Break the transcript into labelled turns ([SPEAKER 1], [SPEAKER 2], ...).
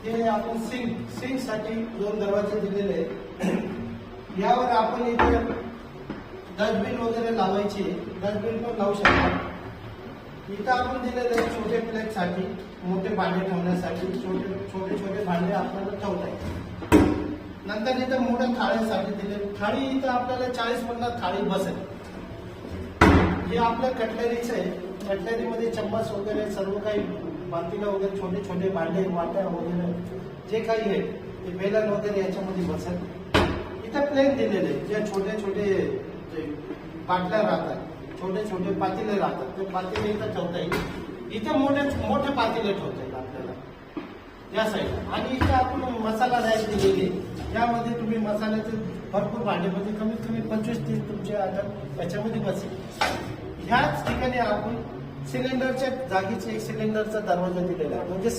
[SPEAKER 1] हे आपण सिंक साठी 2 दरवाजे दिलेले आहेत. यावर आपण इथे डस्टबिन वगैरे लावायची, डस्टबिन पण लावू शकता. इथं आपण दिलेले छोटे प्लेट साठी, मोठे भांडे ठेवण्यासाठी, छोटे भांडे आपल्याला ठेवता येईल. नंतर इथं मोठ्या थाळीसाठी दिले. थाळी इथं आपल्याला 40-50 थाळी बसेल. हे आपल्या कटलरीचं आहे. कटलरीमध्ये चम्मच वगैरे सर्व काही, पातेलं वगैरे, छोटे भांडे, वाट्या वगैरे जे काही आहे ते बेलन वगैरे याच्यामध्ये बसेल. इथं प्लेन दिलेले, जे छोटे बाटल्या राहतात, छोटे पातेले राहतात, ते पातेले इथं ठेवता येईल. इथं मोठे पातेले ठेवता येईल आपल्याला या साईडला. आणि इथे आपण मसाला रॅक दिलेली आहे. यामध्ये तुम्ही मसाल्याचे भरपूर भांडेमध्ये कमीत कमी 25-30 तुमचे आयटम याच्यामध्ये बसेल. ह्याच ठिकाणी आपण सिलेंडरच्या जागीचे एक सिलेंडरचा दरवाजा दिलेला आहे. म्हणजे